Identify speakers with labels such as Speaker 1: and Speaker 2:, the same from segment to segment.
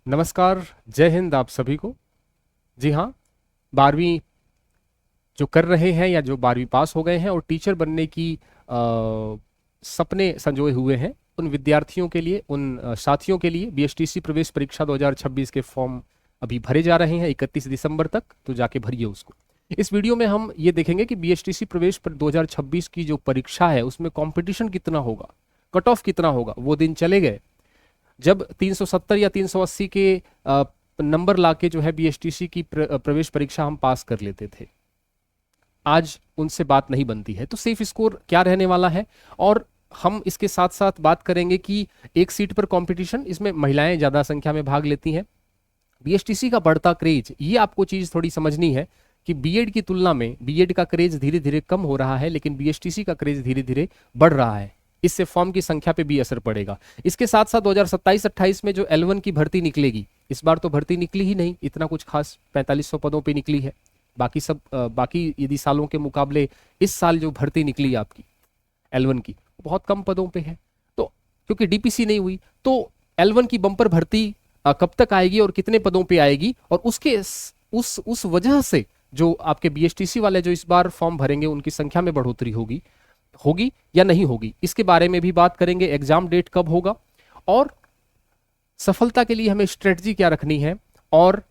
Speaker 1: नमस्कार, जय हिंद आप सभी को। जी हाँ, 12वीं जो कर रहे हैं या जो 12वीं पास हो गए हैं और टीचर बनने की सपने संजोए हुए हैं, उन विद्यार्थियों के लिए, उन साथियों के लिए बीएसटीसी प्रवेश परीक्षा 2026 के फॉर्म अभी भरे जा रहे हैं 31 दिसंबर तक, तो जाके भरिए उसको। इस वीडियो में हम ये देखेंगे कि बीएसटीसी प्रवेश 2026 की जो परीक्षा है उसमें कंपटीशन कितना होगा, कट ऑफ कितना होगा। वो दिन चले गए जब 370 या 380 के नंबर लाके जो है बीएसटीसी की प्रवेश परीक्षा हम पास कर लेते थे। आज उनसे बात नहीं बनती है। तो सेफ स्कोर क्या रहने वाला है, और हम इसके साथ साथ बात करेंगे कि एक सीट पर कंपटीशन, इसमें महिलाएं ज्यादा संख्या में भाग लेती हैं। बीएसटीसी का बढ़ता क्रेज, ये आपको चीज थोड़ी समझनी है कि बीएड की तुलना में बीएड का क्रेज धीरे धीरे कम हो रहा है, लेकिन बीएसटीसी का क्रेज धीरे धीरे बढ़ रहा है। इससे फॉर्म की संख्या पे भी असर पड़ेगा। इसके साथ साथ 2027-28 में जो L1 की भर्ती निकलेगी, इस बार तो भर्ती निकली ही नहीं, इतना कुछ खास 4500 पदों पे निकली है। बाकी यदि सालों के मुकाबले इस साल जो भर्ती निकली आपकी L1 की, बहुत कम पदों पे है। तो क्योंकि डीपीसी नहीं हुई, तो L1 की बम्पर भर्ती कब तक आएगी और कितने पदों पे आएगी, और उसके उस वजह से जो आपके बीएसटीसी वाले जो इस बार फॉर्म भरेंगे उनकी संख्या में बढ़ोतरी होगी या नहीं होगी, इसके बारे में भी बात करेंगे। एग्जाम डेट कब होगा, और सफलता के लिए हमें स्ट्रेटजी क्या रखनी है, और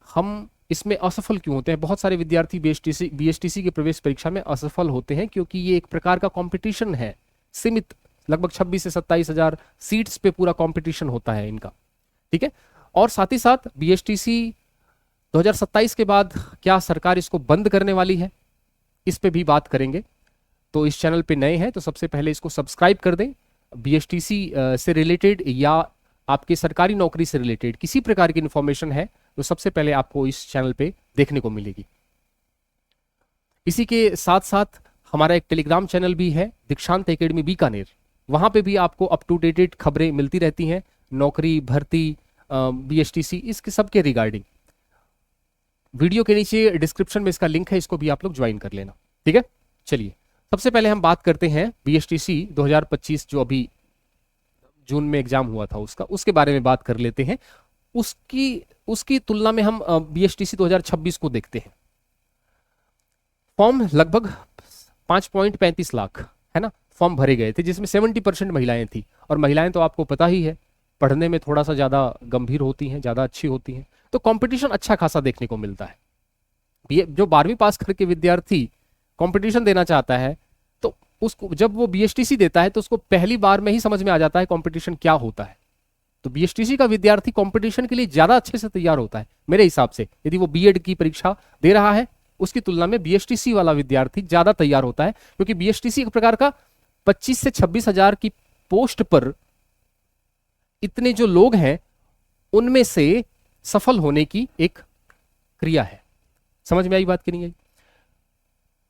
Speaker 1: हम इसमें असफल क्यों होते हैं। बहुत सारे विद्यार्थी बीएसटीसी की प्रवेश परीक्षा में असफल होते हैं क्योंकि ये एक प्रकार का कंपटीशन है। सीमित लगभग 26 से 27 हजार सीट्स पे पूरा कंपटीशन होता है इनका, ठीक है। और साथ ही साथ बीएसटीसी 2027 के बाद क्या सरकार इसको बंद करने वाली है, इस पे भी बात करेंगे। तो इस चैनल पे नए हैं तो सबसे पहले इसको सब्सक्राइब कर दें। बीएसटीसी से रिलेटेड या आपके सरकारी नौकरी से रिलेटेड किसी प्रकार की इंफॉर्मेशन है तो सबसे पहले आपको इस चैनल पे देखने को मिलेगी। इसी के साथ साथ हमारा एक टेलीग्राम चैनल भी है, दीक्षांत एकेडमी बीकानेर। वहां पे भी आपको अप टू डेटेड खबरें मिलती रहती हैं, नौकरी, भर्ती, बीएसटीसी, इसके सब के रिगार्डिंग। वीडियो के नीचे डिस्क्रिप्शन में इसका लिंक है, इसको भी आप लोग ज्वाइन कर लेना, ठीक है। चलिए, सबसे पहले हम बात करते हैं बीएसटीसी 2025 जो अभी जून में एग्जाम हुआ था उसके बारे में बात कर लेते हैं। उसकी तुलना में हम बीएसटीसी 2026 को देखते हैं। फॉर्म लगभग 5.35 लाख है ना, फॉर्म भरे गए थे, जिसमें 70% महिलाएं थी। और महिलाएं तो आपको पता ही है, पढ़ने में थोड़ा सा ज्यादा गंभीर होती हैं, ज्यादा अच्छी होती हैं, तो कंपटीशन अच्छा खासा देखने को मिलता है। ये जो 12वीं पास करके विद्यार्थी कंपटीशन देना चाहता है, तो उसको जब वो बीएसटीसी देता है तो उसको पहली बार में ही समझ में आ जाता है कंपटीशन क्या होता है। तो बीएसटीसी का विद्यार्थी कंपटीशन के लिए ज्यादा अच्छे से तैयार होता है मेरे हिसाब से। यदि वो बीएड की परीक्षा दे रहा है उसकी तुलना में बीएसटीसी वाला विद्यार्थी ज्यादा तैयार होता है, क्योंकि बीएसटीसी एक प्रकार का 25 से 26 हजार की पोस्ट पर इतने जो लोग हैं उनमें से सफल होने की एक क्रिया है। समझ में आई बात कि नहीं आई?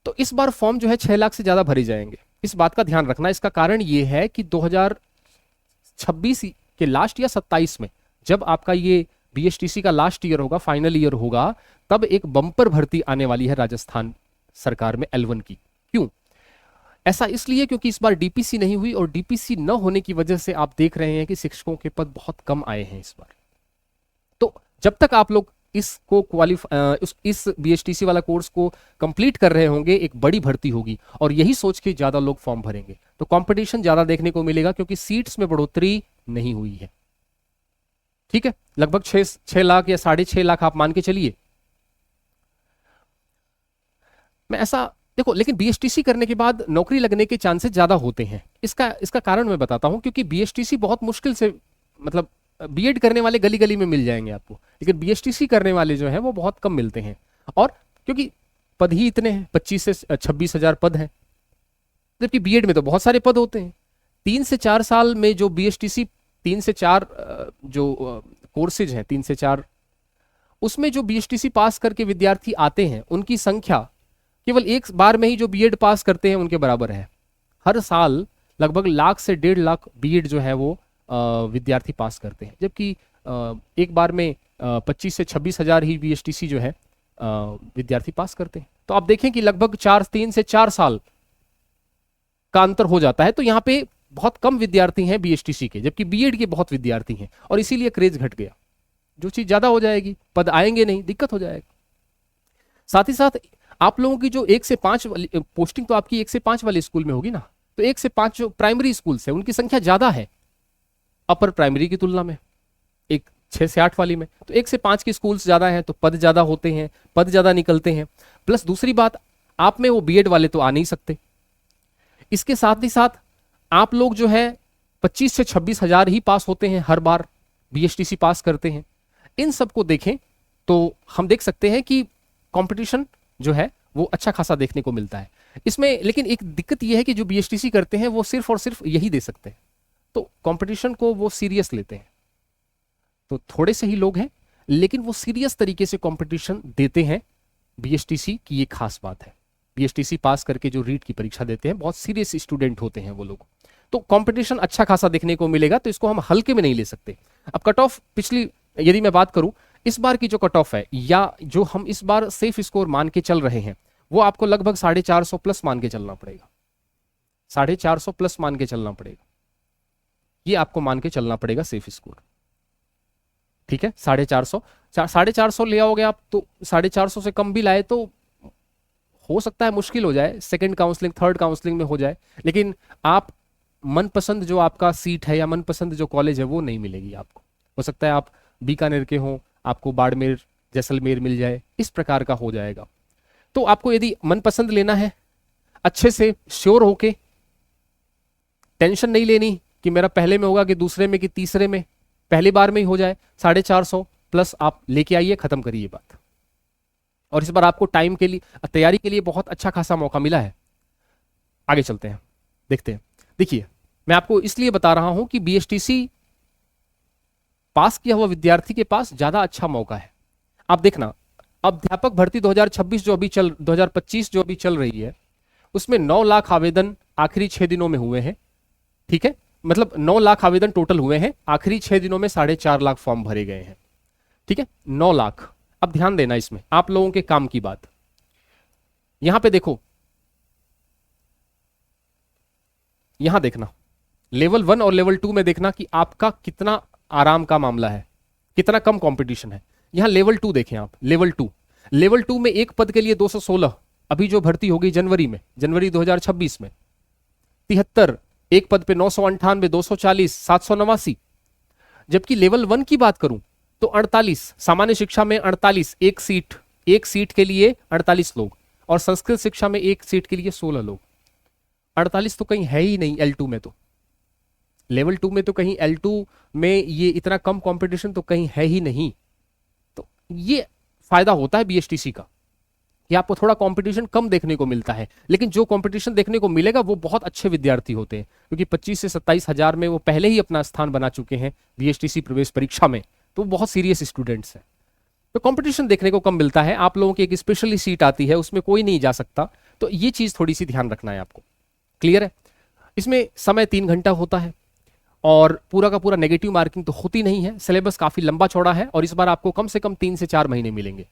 Speaker 1: तो इस बार फॉर्म जो है 6 लाख से ज्यादा भरे जाएंगे, इस बात का ध्यान रखना। इसका कारण यह है कि 2026 के लास्ट या 27 में जब आपका ये बीएसटीसी का लास्ट ईयर होगा, फाइनल ईयर होगा, तब एक बम्पर भर्ती आने वाली है राजस्थान सरकार में L1 की। क्यों ऐसा? इसलिए क्योंकि इस बार डीपीसी नहीं हुई, और डीपीसी न होने की वजह से आप देख रहे हैं कि शिक्षकों के पद बहुत कम आए हैं इस बार। तो जब तक आप लोग इसको इस बीएसटीसी वाला कोर्स को कंप्लीट कर रहे होंगे, एक बड़ी भर्ती होगी, और यही सोच के ज्यादा लोग फॉर्म भरेंगे, तो कंपटीशन ज्यादा देखने को मिलेगा, क्योंकि सीट्स में बढ़ोतरी नहीं हुई है, ठीक है। लगभग 6 लाख या 6.5 लाख आप मान के चलिए। मैं ऐसा देखो, लेकिन बीएसटीसी करने के बाद नौकरी लगने के चांसेस ज्यादा होते हैं। इसका कारण मैं बताता हूं, क्योंकि बीएसटीसी बहुत मुश्किल से, मतलब बीएड करने वाले गली गली में मिल जाएंगे आपको, लेकिन बीएसटीसी करने वाले जो हैं वो बहुत कम मिलते हैं। और क्योंकि पद ही इतने हैं, 25 से 26 हजार पद हैं, जबकि बीएड में तो बहुत सारे पद होते हैं। 3 से 4 साल में जो बीएसटीसी 3 से 4 जो कोर्सेज हैं, 3 से 4, उसमें जो बीएसटीसी पास करके विद्यार्थी आते हैं उनकी संख्या केवल एक बार में ही जो बीएड पास करते हैं उनके बराबर है। हर साल लगभग 1 लाख से 1.5 लाख बीएड जो है वो विद्यार्थी पास करते हैं, जबकि एक बार में 25 से 26 हजार ही बीएसटीसी जो है विद्यार्थी पास करते हैं। तो आप देखें कि लगभग 3 से 4 साल का अंतर हो जाता है। तो यहाँ पे बहुत कम विद्यार्थी हैं बीएसटीसी के, जबकि बीएड के बहुत विद्यार्थी हैं, और इसीलिए क्रेज घट गया। जो चीज ज्यादा हो जाएगी, पद आएंगे नहीं, दिक्कत हो जाएगा। साथ ही साथ आप लोगों की जो 1 से 5 वाली पोस्टिंग तो आपकी 1 से 5 वाले स्कूल में होगी ना, तो 1 से 5 जो प्राइमरी स्कूल है उनकी संख्या ज्यादा है अपर प्राइमरी की तुलना में, एक 6 से 8 वाली में। तो 1 से 5 के स्कूल्स ज्यादा हैं तो पद ज्यादा होते हैं, पद ज्यादा निकलते हैं। प्लस दूसरी बात, आप में वो बीएड वाले तो आ नहीं सकते। इसके साथ ही साथ आप लोग जो है 25 से 26 हजार ही पास होते हैं हर बार, बीएसटीसी पास करते हैं। इन सबको देखें तो हम देख सकते हैं कि कंपटीशन जो है वो अच्छा खासा देखने को मिलता है इसमें। लेकिन एक दिक्कत यह है कि जो बीएसटीसी करते हैं वो सिर्फ और सिर्फ यही दे सकते हैं, तो कंपटीशन को वो सीरियस लेते हैं। तो थोड़े से ही लोग हैं लेकिन वो सीरियस तरीके से कंपटीशन देते हैं, बीएसटीसी की ये खास बात है। बीएसटीसी पास करके जो रीट की परीक्षा देते हैं बहुत सीरियस स्टूडेंट होते हैं वो लोग, तो कंपटीशन अच्छा खासा देखने को मिलेगा, तो इसको हम हल्के में नहीं ले सकते। अब कट ऑफ पिछली यदि मैं बात करूं, इस बार की जो कट ऑफ है या जो हम इस बार सेफ स्कोर मान के चल रहे हैं वो आपको लगभग 450 प्लस मान के चलना पड़ेगा, 450 प्लस मान के चलना पड़ेगा, ये आपको मान के चलना पड़ेगा सेफ स्कोर। ठीक है, 450 ले आओगे आप तो 450 से कम भी लाए तो हो सकता है मुश्किल हो जाए, सेकंड काउंसलिंग थर्ड काउंसलिंग में हो जाए, लेकिन आप मनपसंद जो आपका सीट है या मनपसंद जो कॉलेज है वो नहीं मिलेगी आपको। हो सकता है आप बीकानेर के हो, आपको बाड़मेर जैसलमेर मिल जाए, इस प्रकार का हो जाएगा। तो आपको यदि मनपसंद लेना है, अच्छे से श्योर होके, टेंशन नहीं लेनी कि मेरा पहले में होगा कि दूसरे में कि तीसरे में, पहली बार में ही हो जाए। 450 प्लस आप लेके आइए, खत्म करिए बात। और इस बार आपको टाइम के लिए, तैयारी के लिए बहुत अच्छा खासा मौका मिला है। आगे चलते हैं, देखते हैं। देखिए, मैं आपको इसलिए बता रहा हूं कि बीएसटीसी पास किया हुआ विद्यार्थी के पास ज्यादा अच्छा मौका है। आप देखना, अध्यापक भर्ती 2026 जो अभी 2025 जो अभी चल रही है उसमें 9 लाख आवेदन आखिरी 6 दिनों में हुए हैं। ठीक है, मतलब 9 लाख आवेदन टोटल हुए हैं, आखिरी 6 दिनों में 4.5 लाख फॉर्म भरे गए हैं। ठीक है, 9 लाख। अब ध्यान देना इसमें, आप लोगों के काम की बात। यहां पे देखो, यहां देखना लेवल 1 और लेवल 2 में देखना कि आपका कितना आराम का मामला है, कितना कम कंपटीशन है। यहां लेवल 2 देखें आप, लेवल 2 में एक पद के लिए 216, अभी जो भर्ती होगी जनवरी 2026 में 73, एक पद पे 998, 240, 789। जबकि लेवल 1 की बात करूं तो 48, सामान्य शिक्षा में 48, एक सीट के लिए 48 लोग, और संस्कृत शिक्षा में एक सीट के लिए 16 लोग। 48 तो कहीं है ही नहीं L2 में, तो लेवल 2 में तो कहीं L2 में ये इतना कम कंपटीशन तो कहीं है ही नहीं। तो ये फायदा होता है बीएसटीसी का कि आपको थोड़ा कंपटीशन कम देखने को मिलता है, लेकिन जो कंपटीशन देखने को मिलेगा वो बहुत अच्छे विद्यार्थी होते हैं, क्योंकि 25 से 27 हजार में वो पहले ही अपना स्थान बना चुके हैं बीएसटीसी प्रवेश परीक्षा में, तो बहुत सीरियस स्टूडेंट्स हैं। तो कंपटीशन देखने को कम मिलता है। आप लोगों की एक स्पेशली सीट आती है, उसमें कोई नहीं जा सकता, तो ये चीज थोड़ी सी ध्यान रखना है आपको। क्लियर है? इसमें समय 3 घंटा होता है और पूरा का पूरा नेगेटिव मार्किंग तो होती नहीं है। सिलेबस काफी लंबा चौड़ा है और इस बार आपको कम से कम 3 से 4 महीने मिलेंगे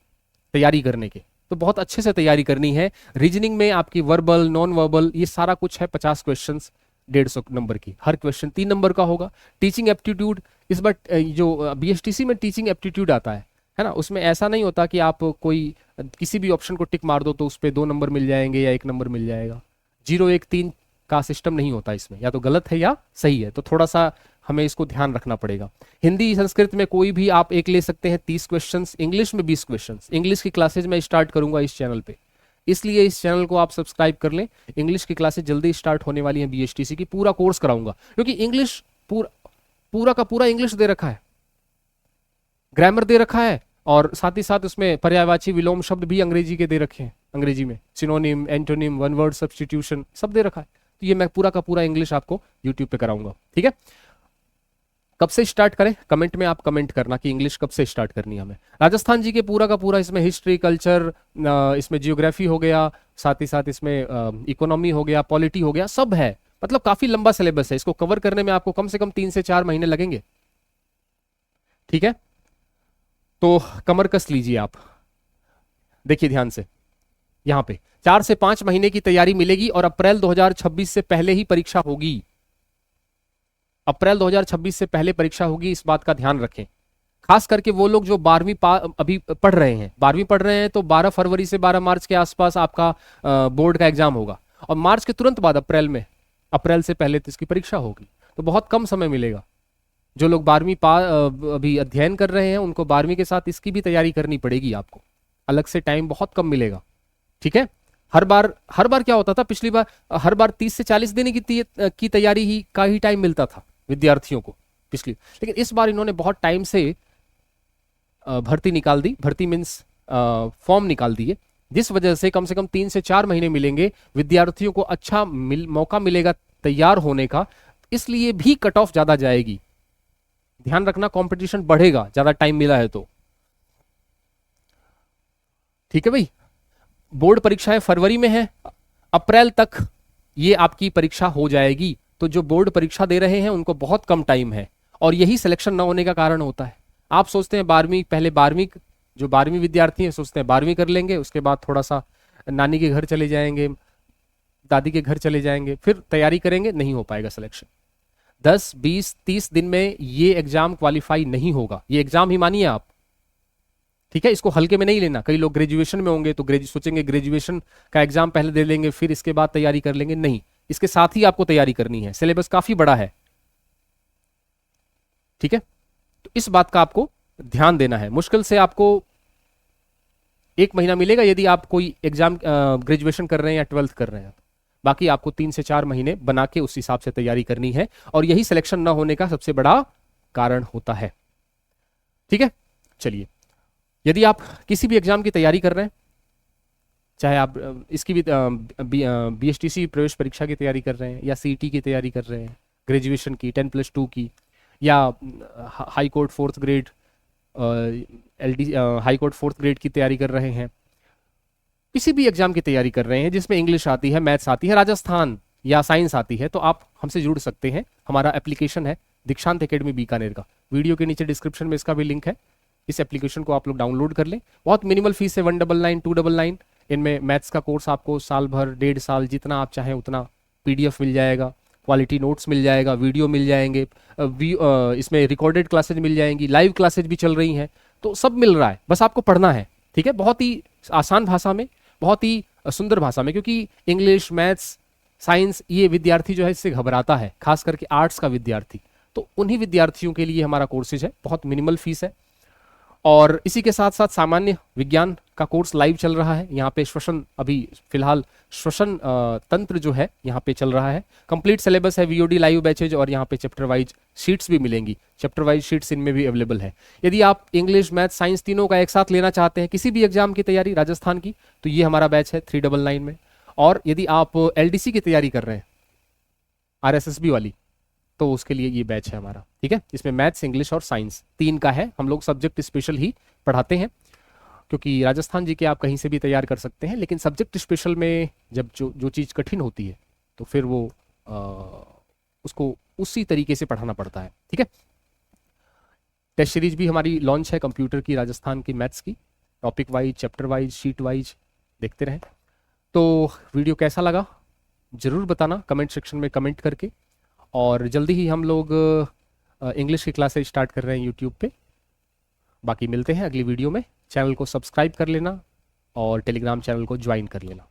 Speaker 1: तैयारी करने के, तो बहुत अच्छे से तैयारी करनी है। रीजनिंग में आपकी वर्बल, नॉन वर्बल, ये सारा कुछ है। 50 क्वेश्चंस 150 नंबर की, हर क्वेश्चन 3 नंबर का होगा। टीचिंग एप्टीट्यूड, इस बार जो बीएसटीसी में टीचिंग एप्टीट्यूड आता है ना, उसमें ऐसा नहीं होता कि आप कोई किसी भी ऑप्शन को टिक मार दो तो उस पर 2 नंबर मिल जाएंगे या 1 नंबर मिल जाएगा। 0 1 3 का सिस्टम नहीं होता इसमें, या तो गलत है या सही है, तो थोड़ा सा हमें इसको ध्यान रखना पड़ेगा। हिंदी संस्कृत में कोई भी आप एक ले सकते हैं 30 क्वेश्चंस, इंग्लिश में 20 क्वेश्चंस। इंग्लिश की क्लासेज मैं स्टार्ट करूंगा इस चैनल पे, इसलिए इस चैनल को आप सब्सक्राइब कर लें। इंग्लिश की क्लासेज जल्दी स्टार्ट होने वाली हैं बीएसटीसी की, पूरा कोर्स कराऊंगा, क्योंकि इंग्लिश पूरा का पूरा इंग्लिश दे रखा है, ग्रामर दे रखा है, और साथ ही साथ उसमें पर्यायवाची विलोम शब्द भी अंग्रेजी के दे रखे हैं, अंग्रेजी में synonym, antonym, one word substitution सब दे रखा है। तो ये मैं पूरा का पूरा इंग्लिश आपको यूट्यूब पे कराऊंगा। ठीक है, कब से स्टार्ट करें, कमेंट में आप कमेंट करना कि इंग्लिश कब से स्टार्ट करनी है हमें। राजस्थान जी के पूरा का पूरा इसमें हिस्ट्री, कल्चर, इसमें जियोग्राफी हो गया, साथ ही साथ इसमें इकोनॉमी हो गया, पॉलिटी हो गया, सब है। मतलब काफी लंबा सिलेबस है, इसको कवर करने में आपको कम से कम 3 से 4 महीने लगेंगे। ठीक है, तो कमर कस लीजिए आप। देखिए ध्यान से, यहां पे 4 से 5 महीने की तैयारी मिलेगी और अप्रैल 2026 से पहले ही परीक्षा होगी। अप्रैल 2026 से पहले परीक्षा होगी, इस बात का ध्यान रखें। खास करके वो लोग जो 12वीं अभी पढ़ रहे हैं, 12वीं पढ़ रहे हैं, तो 12 फरवरी से 12 मार्च के आसपास आपका बोर्ड का एग्जाम होगा, और मार्च के तुरंत बाद अप्रैल से पहले तो इसकी परीक्षा होगी। तो बहुत कम समय मिलेगा। जो लोग 12वीं अभी अध्ययन कर रहे हैं उनको 12वीं के साथ इसकी भी तैयारी करनी पड़ेगी आपको, अलग से टाइम बहुत कम मिलेगा। ठीक है, हर बार क्या होता था पिछली बार, हर बार 30 से 40 दिन की तैयारी ही का ही टाइम मिलता था विद्यार्थियों को पिछली, लेकिन इस बार इन्होंने बहुत टाइम से भर्ती निकाल दी, भर्ती मीन्स फॉर्म निकाल दिए, जिस वजह से कम 3 से 4 महीने मिलेंगे विद्यार्थियों को, अच्छा मौका मिलेगा तैयार होने का, इसलिए भी कट ऑफ ज्यादा जाएगी। ध्यान रखना, कंपटीशन बढ़ेगा ज्यादा टाइम मिला है तो। ठीक है भाई, बोर्ड परीक्षाएं फरवरी में है, अप्रैल तक ये आपकी परीक्षा हो जाएगी। तो जो बोर्ड परीक्षा दे रहे हैं उनको बहुत कम टाइम है, और यही सिलेक्शन ना होने का कारण होता है। आप सोचते हैं 12वीं, पहले 12वीं, जो 12वीं विद्यार्थी हैं सोचते हैं 12वीं कर लेंगे, उसके बाद थोड़ा सा नानी के घर चले जाएंगे, दादी के घर चले जाएंगे, फिर तैयारी करेंगे, नहीं हो पाएगा सिलेक्शन। 10, 20, 30 दिन में ये एग्जाम क्वालिफाई नहीं होगा, ये एग्जाम ही मानिए आप। ठीक है, इसको हल्के में नहीं लेना। कई लोग ग्रेजुएशन में होंगे तो सोचेंगे ग्रेजुएशन का एग्जाम पहले दे लेंगे फिर इसके बाद तैयारी कर लेंगे, नहीं, इसके साथ ही आपको तैयारी करनी है, सिलेबस काफी बड़ा है। ठीक है, तो इस बात का आपको ध्यान देना है। मुश्किल से आपको 1 महीना मिलेगा यदि आप कोई एग्जाम ग्रेजुएशन कर रहे हैं या 12th कर रहे हैं, बाकी आपको 3 से 4 महीने बना के उस हिसाब से तैयारी करनी है, और यही सिलेक्शन ना होने का सबसे बड़ा कारण होता है। ठीक है, चलिए, यदि आप किसी भी एग्जाम की तैयारी कर रहे हैं, चाहे आप इसकी भी BSTC प्रवेश परीक्षा की तैयारी कर रहे हैं, या CET की तैयारी कर रहे हैं, ग्रेजुएशन की 10+2 की, या high court 4th grade, high court 4th grade की तैयारी कर रहे हैं, किसी भी एग्जाम की तैयारी कर रहे हैं जिसमें इंग्लिश आती है, मैथ्स आती है, राजस्थान या साइंस आती है, तो आप हमसे जुड़ सकते हैं। हमारा एप्लीकेशन है दीक्षांत एकेडमी बीकानेर का, वीडियो के नीचे डिस्क्रिप्शन में इसका भी लिंक है। इस एप्लीकेशन को आप लोग डाउनलोड कर लें, बहुत मिनिमल फीस है, 199, 299। इनमें मैथ्स का कोर्स आपको साल भर, 1.5 साल, जितना आप चाहें उतना PDF मिल जाएगा, क्वालिटी नोट्स मिल जाएगा, वीडियो मिल जाएंगे, इसमें रिकॉर्डेड क्लासेज मिल जाएंगी, लाइव क्लासेज भी चल रही हैं, तो सब मिल रहा है, बस आपको पढ़ना है। ठीक है, बहुत ही आसान भाषा में, बहुत ही सुंदर भाषा में, क्योंकि इंग्लिश, मैथ्स, साइंस, ये विद्यार्थी जो है इससे घबराता है, खास करके आर्ट्स का विद्यार्थी, तो उन्हीं विद्यार्थियों के लिए हमारा कोर्सेज है, बहुत मिनिमल फीस है। और इसी के साथ साथ सामान्य विज्ञान का कोर्स लाइव चल रहा है। यहाँ पे श्वसन, अभी फिलहाल श्वसन तंत्र जो है यहाँ पे चल रहा है, कंप्लीट सिलेबस है, VOD लाइव बैचेज, और यहाँ पे चैप्टर वाइज शीट्स भी मिलेंगी, चैप्टर वाइज शीट्स इनमें भी अवेलेबल है। यदि आप इंग्लिश, मैथ, साइंस तीनों का एक साथ लेना चाहते हैं, किसी भी एग्जाम की तैयारी राजस्थान की, तो ये हमारा बैच है 399 में। और यदि आप LDC की तैयारी कर रहे हैं, RSSB वाली, तो उसके लिए ये बैच है हमारा। ठीक है, इसमें मैथ्स, इंग्लिश और साइंस 3 का है। हम लोग सब्जेक्ट स्पेशल ही पढ़ाते हैं, क्योंकि राजस्थान जी के आप कहीं से भी तैयार कर सकते हैं, लेकिन सब्जेक्ट स्पेशल में जब जो चीज़ कठिन होती है तो फिर वो उसको उसी तरीके से पढ़ाना पड़ता है। ठीक है, टेस्ट सीरीज भी हमारी लॉन्च है कंप्यूटर की, राजस्थान की मैथ्स की, topic wise, chapter wise, sheet wise, देखते रहें। तो वीडियो कैसा लगा ज़रूर बताना कमेंट सेक्शन में कमेंट करके, और जल्दी ही हम लोग इंग्लिश की क्लासेज स्टार्ट कर रहे हैं यूट्यूब पे। बाकी मिलते हैं अगली वीडियो में। चैनल को सब्सक्राइब कर लेना और टेलीग्राम चैनल को ज्वाइन कर लेना।